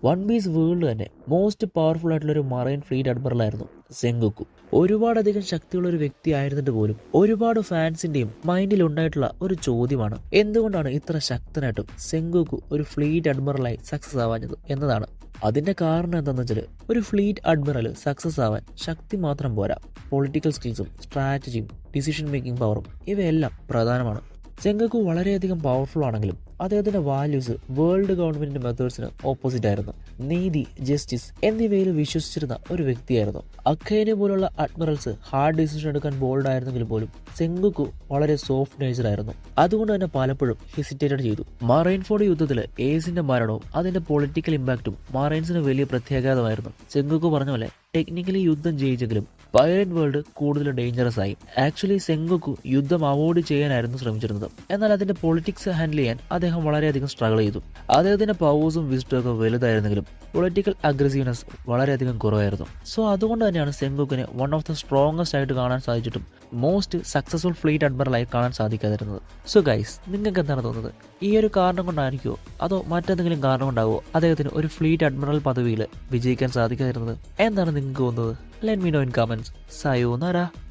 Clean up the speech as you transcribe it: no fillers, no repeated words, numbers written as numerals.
One piece world തന്നെ most powerful ആയിട്ടുള്ള ഒരു മറൈൻ ഫ്ലീറ്റ് അഡ്മിറലായിരുന്നു സെങ്കോക്കു. ഒരുപാടധികം ശക്തിയുള്ള ഒരു വ്യക്തി ആയിരുന്നിട്ട് പോലും ഒരുപാട് ഫാൻസിന്റെയും മൈൻഡിൽ ഉണ്ടായിട്ടുള്ള ഒരു ചോദ്യമാണ് എന്തുകൊണ്ടാണ് ഇത്ര ശക്തനായിട്ടും സെങ്കോക്കു ഒരു ഫ്ലീറ്റ് അഡ്മിറലായി സക്സസ് ആവാഞ്ഞത് എന്നതാണ്. അതിന്റെ കാരണം എന്താണെന്ന് വെച്ചാൽ ഒരു ഫ്ലീറ്റ് അഡ്മിറൽ സക്സസ് ആവാൻ ശക്തി മാത്രം പോരാ, പൊളിറ്റിക്കൽ സ്കിൽസും സ്ട്രാറ്റജിയും ഡിസിഷൻ മേക്കിംഗ് പവറും ഇവയെല്ലാം പ്രധാനമാണ്. സെങ്കോക്കു വളരെയധികം പവർഫുൾ ആണെങ്കിലും അദ്ദേഹത്തിന്റെ വാല്യൂസ് വേൾഡ് ഗവൺമെന്റിന്റെ മെത്തേഡ്സിന് ഓപ്പോസിറ്റ് ആയിരുന്നു. നീതി, ജസ്റ്റിസ് എന്നിവയിൽ വിശ്വസിച്ചിരുന്ന ഒരു വ്യക്തിയായിരുന്നു. അഖൈനെ പോലുള്ള അഡ്മിറൽസ് ഹാർഡ് ഡിസിഷൻ എടുക്കാൻ ബോൾഡ് ആയിരുന്നെങ്കിൽ പോലും സെങ്കോക്കു വളരെ സോഫ്റ്റ് നേച്ചർ ആയിരുന്നു. അതുകൊണ്ട് തന്നെ പലപ്പോഴും ഹെസിറ്റേറ്റഡ് ചെയ്തു. മറൈൻ ഫോർഡ് യുദ്ധത്തിൽ ഏസിന്റെ മരണവും അതിന്റെ പൊളിറ്റിക്കൽ ഇമ്പാക്റ്റും മറൈൻസിന് വലിയ പ്രത്യാഘാതമായിരുന്നു. സെങ്കോക്കു പറഞ്ഞ പോലെ ടെക്നിക്കലി യുദ്ധം ജയിച്ചെങ്കിലും പൈറേറ്റ് വേൾഡ് കൂടുതൽ ഡേഞ്ചറസ് ആയി. ആക്ച്വലി സെങ്കോക്കു യുദ്ധം അവോയ്ഡ് ചെയ്യാനായിരുന്നു ശ്രമിച്ചിരുന്നത്. എന്നാൽ അതിന്റെ പൊളിറ്റിക്സ് ഹാൻഡിൽ ചെയ്യാൻ അദ്ദേഹം വളരെയധികം സ്ട്രഗിൾ ചെയ്തു. അദ്ദേഹത്തിന്റെ പവേഴ്സും വിസ്ഡും ഒക്കെ വലുതായിരുന്നെങ്കിലും പൊളിറ്റിക്കൽ അഗ്രസീവ്നെസ് വളരെയധികം കുറവായിരുന്നു. സോ അതുകൊണ്ട് തന്നെയാണ് സെങ്കോക്കിനെ വൺ ഓഫ് ദ സ്ട്രോങ്ങസ്റ്റ് ആയിട്ട് കാണാൻ സാധിച്ചിട്ടും മോസ്റ്റ് സക്സസ്ഫുൾ ഫ്ലീറ്റ് അഡ്മിറലായി കാണാൻ സാധിക്കാതിരുന്നത്. സോ ഗൈസ്, നിങ്ങൾക്ക് എന്താണ് തോന്നുന്നത്? ഈ ഒരു കാരണം കൊണ്ടായിരിക്കുമോ അതോ മറ്റെന്തെങ്കിലും കാരണം കൊണ്ടാകുമോ അദ്ദേഹത്തിന് ഒരു ഫ്ലീറ്റ് അഡ്മിറൽ പദവിയിൽ വിജയിക്കാൻ സാധിക്കാതിരുന്നത്? എന്താണ് നിങ്ങൾക്ക് തോന്നുന്നത്? Let me know in comments. Sayonara.